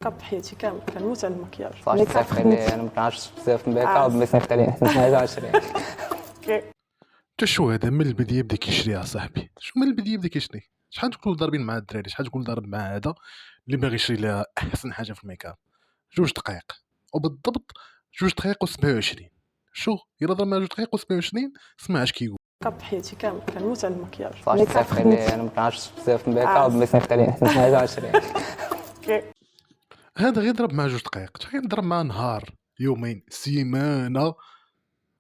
كاب حياتي كامل كنموت على المكياج. فاش تصيفط لي انا ما كنعرفش بزاف من الميك اب، مي صيفط لي احسن حاجه 20. انت شو هذا من البدايه بدا كيشري صاحبي؟ شو من البدايه بدا كيشري؟ شحال تكونوا ضاربين مع الدراري؟ شحال تكون ضارب مع هذا اللي باغي يشري لها احسن حاجه في الميك اب؟ 2 دقائق وبالضبط 2 دقائق و27. شو الا ضرب مع 2 دقائق و27 اسمع اش كيقول. كاب حياتي كامل كنموت على المكياج. فاش تصيفط لي انا ما كنعرفش بزاف من الميك اب، مي صيفط لي احسن حاجه 20. هذا غير ضرب مع 2 دقائق، شحال نضرب مع نهار، يومين، سيمانه،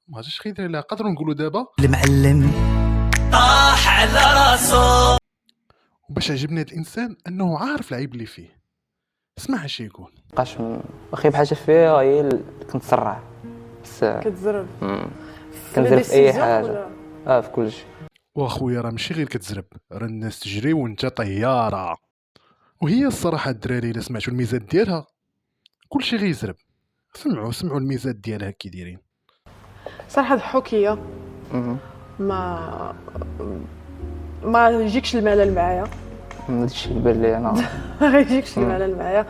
ما عرفتش خير لا قدروا نقولوا دابا المعلم طاح على راسو. وباش عجبني هذا الانسان انه عارف العيب اللي فيه. اسمع اش يقول. مابقاش خايب حاجه فيها هي كنتسرع بس كتزرب كنزرب في اي حاجه في كل شيء. واخويا راه ماشي غير كتزرب، راه الناس تجري وانت طياره. وهي الصراحه الدراري الا سمعتوا الميزات ديالها كلشي غيزرب. سمعوا الميزات ديالها كي دايرين. صراحه ضحوكيه ما يجيكش الملل معايا. هادشي اللي بان لي انا. ما يجيكش الملل معايا.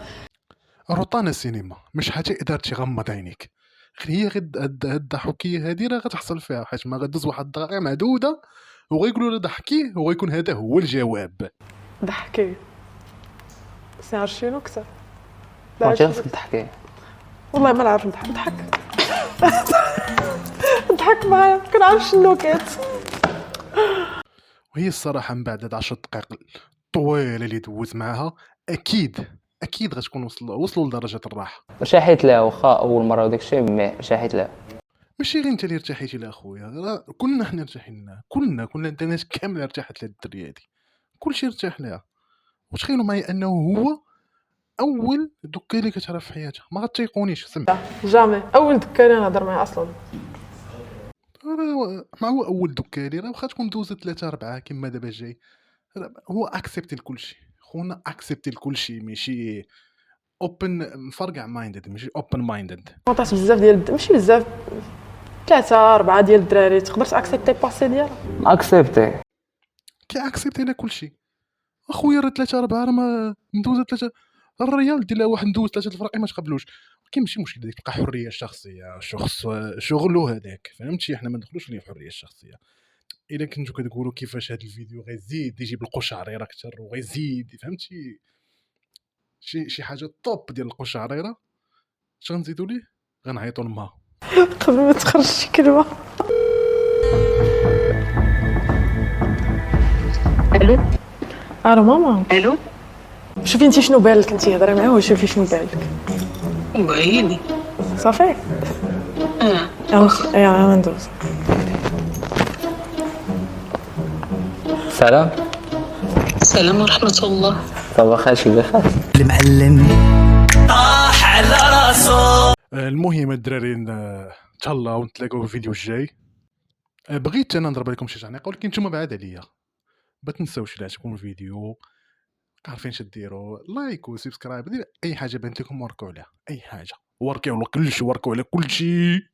روطانا سينما مش حاجه تقدر تغمض عينيك، غير هي غير هاد الضحوكيه هادي راه غتحصل فيها، حيت ما غدوز واحد الدقائق معدوده وغيقولوا له ضحكيه وغيكون هذا هو الجواب. ضحكي سنعرف شنو اكثر. ماشي خصك تضحكي والله ما نعرف نضحك نضحك معايا كنعرفش النكات. وهي الصراحه من بعد هاد 10 دقائق طويله اللي دوز معاها اكيد غتكون وصلوا لدرجه الراحه. ارتحيت لها واخا اول مره وداك الشيء، مي ارتحيت لها. ماشي غير انت اللي ارتحيتي لها اخويا، راه كلنا حنا ارتاحين لها، كلنا الناس كامله ارتاحت لهاد الدريه هادي، كلشي ارتاح لها. وتخيلوا معايا انه هو اول دكه اللي كتعرف في حياتها. ما غتيقونيش سمع جامي اول دكانه نهضر معاها اصلا. مع هو اول دكالي راه واخا تكون دوزت 3-4 كما دابا جاي، هو اكسبتي لكلشي خونا، اكسبتي لكلشي، ماشي اوبن مفرقع مايندد، ماشي اوبن مايندد. عطات بزاف ديال ماشي بزاف 3-4 ديال الدراري تقدر تاكسبتي باسي ديالها. اكسبتي كي اكسبتي لها كلشي اخويا، راه 3-4 راه ما ندوز 3 الريال دير لها واحد ندوز 3 الفرق ما تقبلوش، كاين ماشي مشكل ديك تلقى حريه شخصيه، شخص شغلو هذاك، فهمتي؟ حنا ما ندخلوش في الحريه الشخصيه. الا كنتو كتقولوا كيفاش هذا الفيديو غيزيد يجيب القشعريره اكثر وغيزيد، فهمتي؟ شي حاجه طوب ديال القشعريره، اش غنزيدوا ليه؟ غنعيطوا لما قبل ما تخرج شي كلمه. الو ماما الو شوفي انت شنو بالك، انت هضري معاه وشوفي شنو بالك. وعيني صافي يلا ندوز. سلام. السلام ورحمة الله. صباح الخير، شي بخير. المعلم طاح على راسو. المهم الدراري تهلاو نتلاقاو في الفيديو الجاي. بغيت انا نضرب لكم شي تعليق ولكن نتوما بعاد عليا، ما تنساوش لا تكون الفيديو عارفين اش ديروا، لايك وسبسكرايب، دير اي حاجه بانت لكم وركوا عليها، اي حاجه وركوا على كلشي، وركوا على كلشي.